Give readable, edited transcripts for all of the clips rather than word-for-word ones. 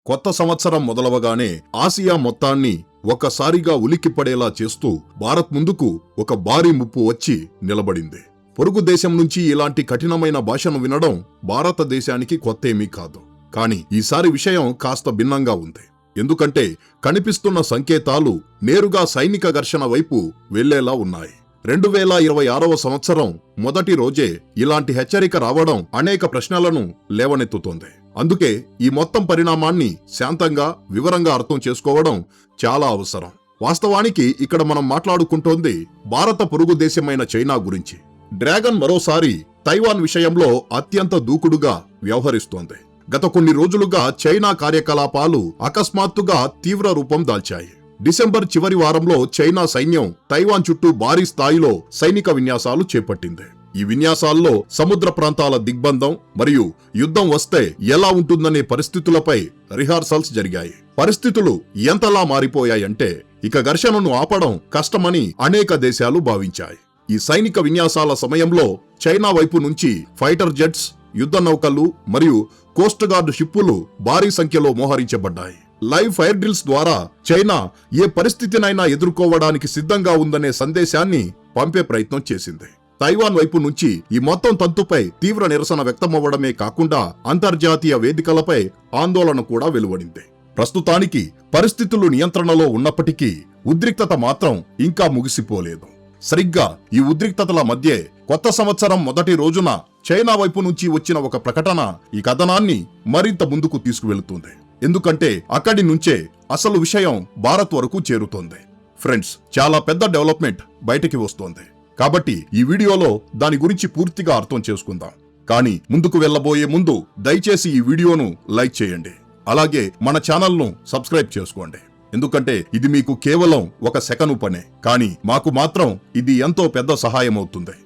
కొత్త సంవత్సరం మొదలవగానే ఆసియా మొత్తాన్ని ఒక్కసారిగా ఉలిక్కిపడేలా చేస్తూ భారత్ ముందుకు ఒక భారీ ముప్పు వచ్చి నిలబడింది. పొరుగు దేశం నుంచి ఇలాంటి కఠినమైన భాషను వినడం భారతదేశానికి కొత్తేమీ కాదు. కానీ ఈసారి విషయం కాస్త భిన్నంగా ఉంది. ఎందుకంటే కనిపిస్తున్న సంకేతాలు నేరుగా సైనిక ఘర్షణ వైపు వెళ్లేలా ఉన్నాయి. 2026వ సంవత్సరం మొదటి రోజే ఇలాంటి హెచ్చరిక రావడం అనేక ప్రశ్నలను లేవనెత్తుతోంది. అందుకే ఈ మొత్తం పరిణామాన్ని శాంతంగా వివరంగా అర్థం చేసుకోవడం చాలా అవసరం. వాస్తవానికి ఇక్కడ మనం మాట్లాడుకుంటోంది భారత పొరుగు దేశమైన చైనా గురించి. డ్రాగన్ మరోసారి తైవాన్ విషయంలో అత్యంత దూకుడుగా వ్యవహరిస్తోంది. గత కొన్ని రోజులుగా చైనా కార్యకలాపాలు అకస్మాత్తుగా తీవ్ర రూపం దాల్చాయి. డిసెంబర్ చివరి వారంలో చైనా సైన్యం తైవాన్ చుట్టూ భారీ స్థాయిలో సైనిక విన్యాసాలు చేపట్టింది. ఈ విన్యాసాల్లో సముద్ర ప్రాంతాల దిగ్బంధం మరియు యుద్ధం వస్తే ఎలా ఉంటుందనే పరిస్థితులపై రిహార్సల్స్ జరిగాయి. పరిస్థితులు ఎంతలా మారిపోయాయంటే ఇక ఘర్షణను ఆపడం కష్టమని అనేక దేశాలు భావించాయి. ఈ సైనిక విన్యాసాల సమయంలో చైనా వైపు నుంచి ఫైటర్ జెట్స్, యుద్ధ నౌకలు మరియు కోస్ట్ గార్డ్ షిప్పులు భారీ సంఖ్యలో మోహరించబడ్డాయి. లైవ్ ఫైర్ డ్రిల్స్ ద్వారా చైనా ఏ పరిస్థితినైనా ఎదుర్కోవడానికి సిద్ధంగా ఉందనే సందేశాన్ని పంపే ప్రయత్నం చేసింది. తైవాన్ వైపు నుంచి ఈ మొత్తం తంతుపై తీవ్ర నిరసన వ్యక్తమవ్వడమే కాకుండా అంతర్జాతీయ వేదికలపై ఆందోళన కూడా వెలువడింది. ప్రస్తుతానికి పరిస్థితులు నియంత్రణలో ఉన్నప్పటికీ ఉద్రిక్తత మాత్రం ఇంకా ముగిసిపోలేదు. సరిగ్గా ఈ ఉద్రిక్తతల మధ్య కొత్త సంవత్సరం మొదటి రోజున చైనా వైపు నుంచి వచ్చిన ఒక ప్రకటన ఈ కథనాన్ని మరింత ముందుకు తీసుకువెళుతుంది. ఎందుకంటే అక్కడి నుంచే అసలు విషయం భారత్ వరకు చేరుతోంది. ఫ్రెండ్స్, చాలా పెద్ద డెవలప్మెంట్ బయటికి వస్తోంది. కాబట్టి ఈ వీడియోలో దాని గురించి పూర్తిగా అర్థం చేసుకుందాం. కానీ ముందుకు వెళ్ళబోయే ముందు దయచేసి ఈ వీడియోను లైక్ చేయండి. అలాగే మన ఛానల్ను సబ్స్క్రైబ్ చేసుకోండి. ఎందుకంటే ఇది మీకు కేవలం ఒక సెకను పనే, కానీ మాకు మాత్రం ఇది ఎంతో పెద్ద సహాయం అవుతుంది.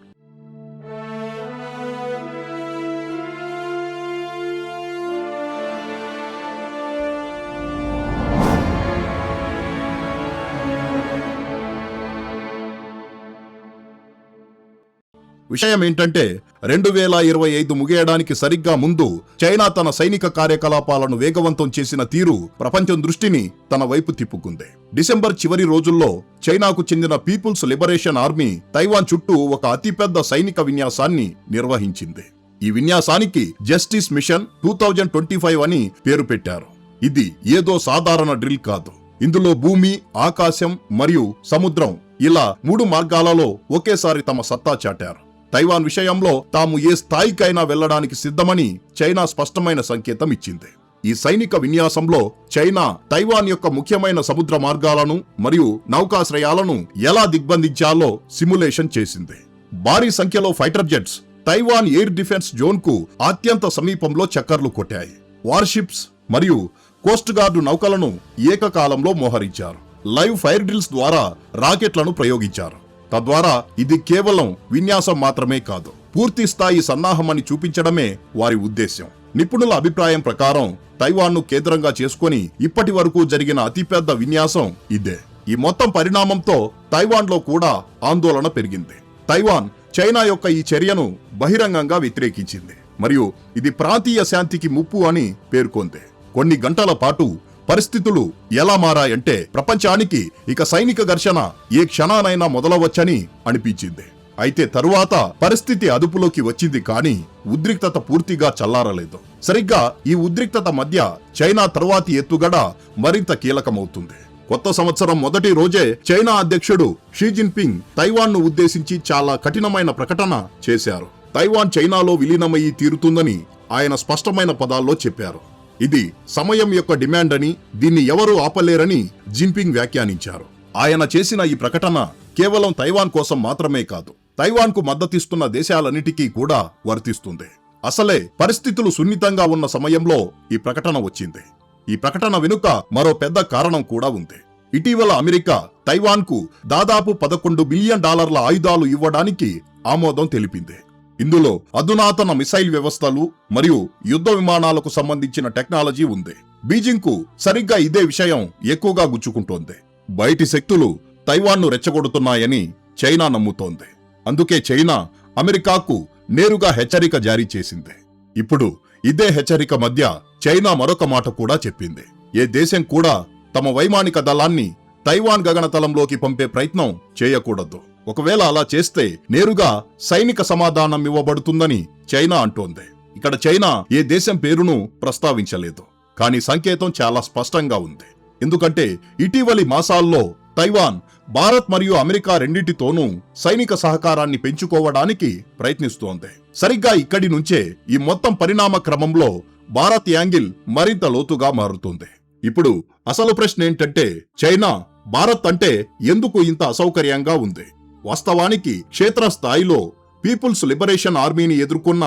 విషయం ఏంటంటే 2025 ముగియడానికి సరిగ్గా ముందు చైనా తన సైనిక కార్యకలాపాలను వేగవంతం చేసిన తీరు ప్రపంచం దృష్టిని తన వైపు తిప్పుకుంది. డిసెంబర్ చివరి రోజుల్లో చైనాకు చెందిన పీపుల్స్ లిబరేషన్ ఆర్మీ తైవాన్ చుట్టూ ఒక అతిపెద్ద సైనిక విన్యాసాన్ని నిర్వహించింది. ఈ విన్యాసానికి జస్టిస్ మిషన్ 2025 అని పేరు పెట్టారు. ఇది ఏదో సాధారణ డ్రిల్ కాదు. ఇందులో భూమి, ఆకాశం మరియు సముద్రం ఇలా 3 మార్గాలలో ఒకేసారి తమ సత్తా చాటారు. తైవాన్ విషయంలో తాము ఏ స్థాయికైనా వెళ్లడానికి సిద్ధమని చైనా స్పష్టమైన సంకేతం ఇచ్చింది. ఈ సైనిక విన్యాసంలో చైనా తైవాన్ యొక్క ముఖ్యమైన సముద్ర మార్గాలను మరియు నౌకాశ్రయాలను ఎలా దిగ్బంధించాలో సిమ్యులేషన్ చేసింది. భారీ సంఖ్యలో fighter jets Taiwan air defence zone కు అత్యంత సమీపంలో చక్కర్లు కొట్టాయి. వార్షిప్స్ మరియు కోస్ట్ గార్డు నౌకలను ఏకకాలంలో మోహరించారు. లైవ్ ఫైర్ డ్రిల్స్ ద్వారా రాకెట్లను ప్రయోగించారు. తద్వారా ఇది కేవలం విన్యాసం మాత్రమే కాదు, పూర్తి స్థాయి సన్నాహమని చూపించడమే వారి ఉద్దేశ్యం. నిపుణుల అభిప్రాయం ప్రకారం తైవాన్ను కేంద్రంగా చేసుకుని ఇప్పటి వరకు జరిగిన అతిపెద్ద విన్యాసం ఇదే. ఈ మొత్తం పరిణామంతో తైవాన్లో కూడా ఆందోళన పెరిగింది. తైవాన్ చైనా యొక్క ఈ చర్యను బహిరంగంగా వ్యతిరేకించింది మరియు ఇది ప్రాంతీయ శాంతికి ముప్పు అని పేర్కొంది. కొన్ని గంటల పాటు పరిస్థితులు ఎలా మారాయంటే ప్రపంచానికి ఇక సైనిక ఘర్షణ ఏ క్షణానైనా మొదలవచ్చని అనిపించింది. అయితే తరువాత పరిస్థితి అదుపులోకి వచ్చింది, కానీ ఉద్రిక్తత పూర్తిగా చల్లారలేదు. సరిగ్గా ఈ ఉద్రిక్తత మధ్య చైనా తర్వాతి ఎత్తుగడ మరింత కీలకమవుతుంది. కొత్త సంవత్సరం మొదటి రోజే చైనా అధ్యక్షుడు షీ జిన్పింగ్ తైవాన్ను ఉద్దేశించి చాలా కఠినమైన ప్రకటన చేశారు. తైవాన్ చైనాలో విలీనమయ్యి తీరుతుందని ఆయన స్పష్టమైన పదాల్లో చెప్పారు. ఇది సమయం యొక్క డిమాండ్ అని, దీన్ని ఎవరూ ఆపలేరని జిన్పింగ్ వ్యాఖ్యానించారు. ఆయన చేసిన ఈ ప్రకటన కేవలం తైవాన్ కోసం మాత్రమే కాదు, తైవాన్ కు మద్దతిస్తున్న దేశాలన్నిటికీ కూడా వర్తిస్తుంది. అసలే పరిస్థితులు సున్నితంగా ఉన్న సమయంలో ఈ ప్రకటన వచ్చింది. ఈ ప్రకటన వెనుక మరో పెద్ద కారణం కూడా ఉంది. ఇటీవల అమెరికా తైవాన్ కు దాదాపు $11 బిలియన్ ఆయుధాలు ఇవ్వడానికి ఆమోదం తెలిపింది. ఇందులో అధునాతన మిసైల్ వ్యవస్థలు మరియు యుద్ధ విమానాలకు సంబంధించిన టెక్నాలజీ ఉంది. బీజింగ్ కు సరిగ్గా ఇదే విషయం ఎక్కువగా గుచ్చుకుంటోంది. బయటి శక్తులు తైవాన్ను రెచ్చగొడుతున్నాయని చైనా నమ్ముతోంది. అందుకే చైనా అమెరికాకు నేరుగా హెచ్చరిక జారీ చేసింది. ఇప్పుడు ఇదే హెచ్చరిక మధ్య చైనా మరొక మాట కూడా చెప్పింది. ఏ దేశం కూడా తమ వైమానిక దళాన్ని తైవాన్ గగనతలంలోకి పంపే ప్రయత్నం చేయకూడదు. ఒకవేళ అలా చేస్తే నేరుగా సైనిక సమాధానం ఇవ్వబడుతుందని చైనా అంటోంది. ఇక్కడ చైనా ఏ దేశం పేరును ప్రస్తావించలేదు, కానీ సంకేతం చాలా స్పష్టంగా ఉంది. ఎందుకంటే ఇటీవలి మాసాల్లో తైవాన్ భారత్ మరియు అమెరికా రెండింటితోనూ సైనిక సహకారాన్ని పెంచుకోవడానికి ప్రయత్నిస్తోంది. సరిగ్గా ఇక్కడి నుంచే ఈ మొత్తం పరిణామ క్రమంలో భారత్ యాంగిల్ మరింత లోతుగా మారుతుంది. ఇప్పుడు అసలు ప్రశ్న ఏంటంటే, చైనా భారత్ అంటే ఎందుకు ఇంత అసౌకర్యంగా ఉంది? వాస్తవానికి క్షేత్రస్థాయిలో పీపుల్స్ లిబరేషన్ ఆర్మీని ఎదుర్కొన్న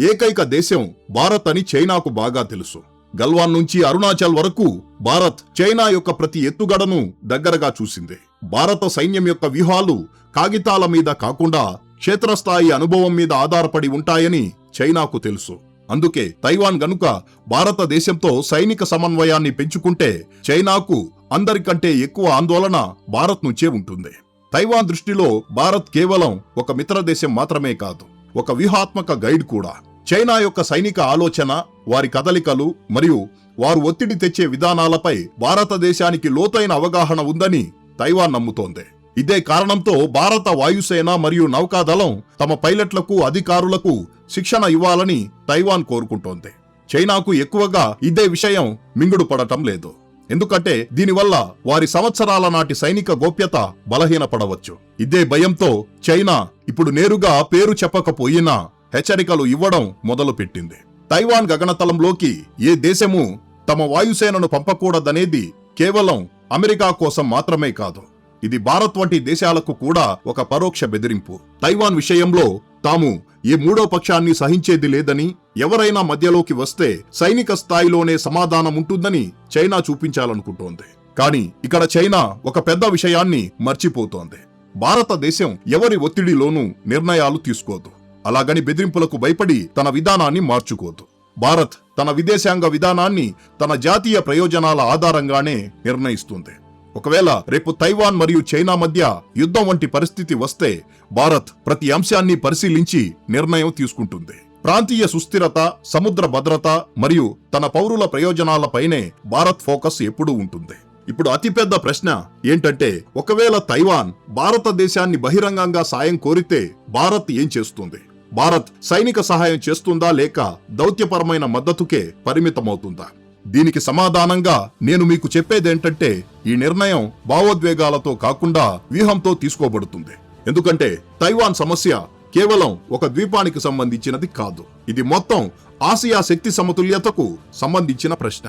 ఏకైక దేశం భారత్ అని చైనాకు బాగా తెలుసు. గల్వాన్ నుంచి అరుణాచల్ వరకు భారత్ చైనా యొక్క ప్రతి ఎత్తుగడను దగ్గరగా చూసింది. భారత సైన్యం యొక్క వ్యూహాలు కాగితాల మీద కాకుండా క్షేత్రస్థాయి అనుభవం మీద ఆధారపడి ఉంటాయని చైనాకు తెలుసు. అందుకే తైవాన్ గనుక భారతదేశంతో సైనిక సమన్వయాన్ని పెంచుకుంటే చైనాకు అందరికంటే ఎక్కువ ఆందోళన భారత్ నుంచే ఉంటుంది. తైవాన్ దృష్టిలో భారత్ కేవలం ఒక మిత్రదేశం మాత్రమే కాదు, ఒక వ్యూహాత్మక గైడ్ కూడా. చైనా యొక్క సైనిక ఆలోచన, వారి కదలికలు మరియు వారు ఒత్తిడి తెచ్చే విధానాలపై భారతదేశానికి లోతైన అవగాహన ఉందని తైవాన్ నమ్ముతోంది. ఇదే కారణంతో భారత వాయుసేన మరియు నౌకాదళం తమ పైలట్లకు, అధికారులకు శిక్షణ ఇవ్వాలని తైవాన్ కోరుకుంటోంది. చైనాకు ఎక్కువగా ఇదే విషయం మింగుడు పడటం లేదు. ఎందుకంటే దీనివల్ల వారి సంవత్సరాల నాటి సైనిక గోప్యత బలహీనపడవచ్చు. ఇదే భయంతో చైనా ఇప్పుడు నేరుగా పేరు చెప్పకపోయినా హెచ్చరికలు ఇవ్వడం మొదలుపెట్టింది. తైవాన్ గగనతలంలోకి ఏ దేశము తమ వాయుసేనను పంపకూడదనేది కేవలం అమెరికా కోసం మాత్రమే కాదు, ఇది భారత్ వంటి దేశాలకు కూడా ఒక పరోక్ష బెదిరింపు. తైవాన్ విషయంలో తాము ఏ మూడో పక్షాన్ని సహించేది లేదని, ఎవరైనా మధ్యలోకి వస్తే సైనిక స్థాయిలోనే సమాధానం ఉంటుందని చైనా చూపించాలనుకుంటోంది. కానీ ఇక్కడ చైనా ఒక పెద్ద విషయాన్ని మర్చిపోతోంది. భారతదేశం ఎవరి ఒత్తిడిలోనూ నిర్ణయాలు తీసుకోదు, అలాగని బెదిరింపులకు భయపడి తన విధానాన్ని మార్చుకోదు. భారత్ తన విదేశాంగ విధానాన్ని తన జాతీయ ప్రయోజనాల ఆధారంగానే నిర్ణయిస్తుంది. ఒకవేళ రేపు తైవాన్ మరియు చైనా మధ్య యుద్ధం వంటి పరిస్థితి వస్తే భారత్ ప్రతి అంశాన్ని పరిశీలించి నిర్ణయం తీసుకుంటుంది. ప్రాంతీయ సుస్థిరత, సముద్ర భద్రత మరియు తన పౌరుల ప్రయోజనాలపైనే భారత్ ఫోకస్ ఎప్పుడూ ఉంటుంది. ఇప్పుడు అతిపెద్ద ప్రశ్న ఏంటంటే, ఒకవేళ తైవాన్ భారతదేశాన్ని బహిరంగంగా సాయం కోరితే భారత్ ఏం చేస్తుంది? భారత్ సైనిక సహాయం చేస్తుందా లేక దౌత్యపరమైన మద్దతుకే పరిమితమవుతుందా? దీనికి సమాధానంగా నేను మీకు చెప్పేదేంటంటే, ఈ నిర్ణయం భావోద్వేగాలతో కాకుండా వ్యూహంతో తీసుకోబడుతుంది. ఎందుకంటే తైవాన్ సమస్య కేవలం ఒక ద్వీపానికి సంబంధించినది కాదు, ఇది మొత్తం ఆసియా శక్తి సమతుల్యతకు సంబంధించిన ప్రశ్న.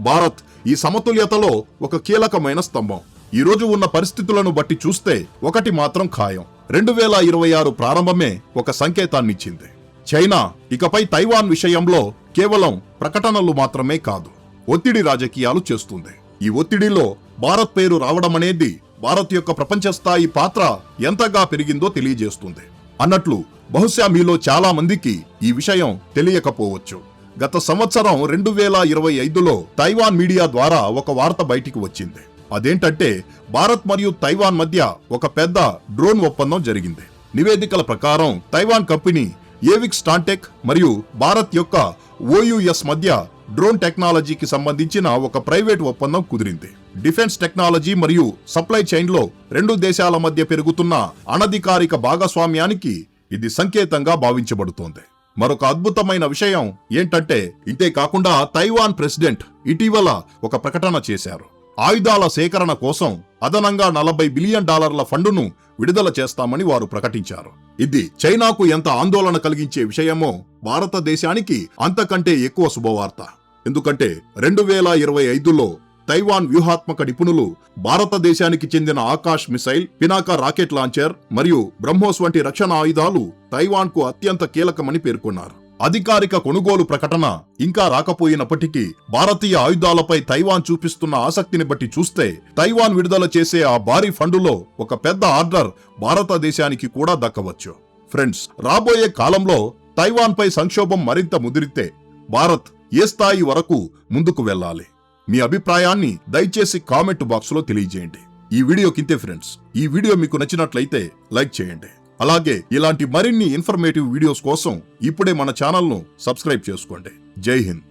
భారత్ ఈ సమతుల్యతలో ఒక కీలకమైన స్తంభం. ఈ రోజు ఉన్న పరిస్థితులను బట్టి చూస్తే ఒకటి మాత్రం ఖాయం, 2026 ప్రారంభమే ఒక సంకేతాన్నిచ్చింది. చైనా ఇకపై తైవాన్ విషయంలో కేవలం ప్రకటనలు మాత్రమే కాదు, ఒత్తిడి రాజకీయాలు చేస్తుంది. ఈ ఒత్తిడిలో భారత్ పేరు రావడమనేది భారత్ యొక్క ప్రపంచ స్థాయి పాత్ర ఎంతగా పెరిగిందో తెలియజేస్తుంది. అన్నట్లు బహుశా మీలో చాలా మందికి ఈ విషయం తెలియకపోవచ్చు. గత సంవత్సరం 2025లో తైవాన్ మీడియా ద్వారా ఒక వార్త బయటికి వచ్చింది. అదేంటంటే, భారత్ మరియు తైవాన్ మధ్య ఒక పెద్ద డ్రోన్ ఒప్పందం జరిగింది. నివేదికల ప్రకారం తైవాన్ కంపెనీ ఏవిక్స్ స్టాంటెక్ మరియు భారత్ యొక్క ఓయుఎస్ మధ్య డ్రోన్ టెక్నాలజీకి సంబంధించిన ఒక ప్రైవేట్ ఒప్పందం కుదిరింది. డిఫెన్స్ టెక్నాలజీ మరియు సప్లై చైన్లో రెండు దేశాల మధ్య పెరుగుతున్న అనధికారిక భాగస్వామ్యానికి ఇది సంకేతంగా భావించబడుతోంది. మరొక అద్భుతమైన విషయం ఏంటంటే, ఇంతే కాకుండా తైవాన్ ప్రెసిడెంట్ ఇటీవల ఒక ప్రకటన చేశారు. ఆయుధాల సేకరణ కోసం అదనంగా $40 బిలియన్ ఫండును విడుదల చేస్తామని వారు ప్రకటించారు. ఇది చైనాకు ఎంత ఆందోళన కలిగించే విషయమో భారతదేశానికి అంతకంటే ఎక్కువ శుభవార్త. ఎందుకంటే 2025లో తైవాన్ వ్యూహాత్మక నిపుణులు భారతదేశానికి చెందిన Akash missile, Pinaka rocket launcher మరియు బ్రహ్మోస్ వంటి రక్షణ ఆయుధాలు తైవాన్ కు అత్యంత కీలకమని పేర్కొన్నారు. అధికారిక కొనుగోలు ప్రకటన ఇంకా రాకపోయినప్పటికీ భారతీయ ఆయుధాలపై తైవాన్ చూపిస్తున్న ఆసక్తిని బట్టి చూస్తే తైవాన్ విడుదల చేసే ఆ భారీ ఫండులో ఒక పెద్ద ఆర్డర్ భారతదేశానికి కూడా దక్కవచ్చు. ఫ్రెండ్స్, రాబోయే కాలంలో తైవాన్ పై సంక్షోభం మరింత ముదిరితే భారత్ ఏ స్థాయి వరకు ముందుకు వెళ్ళాలి? మీ అభిప్రాయాన్ని దయచేసి కామెంట్ బాక్స్ లో తెలియజేయండి. ఈ వీడియో కింతే ఫ్రెండ్స్, ఈ వీడియో మీకు నచ్చినట్లయితే లైక్ చేయండి. అలాగే ఇలాంటి మరిన్ని ఇన్ఫర్మేటివ్ వీడియోస్ కోసం ఇప్పుడే మన ఛానల్ను సబ్స్క్రైబ్ చేసుకోండి. జై హింద్.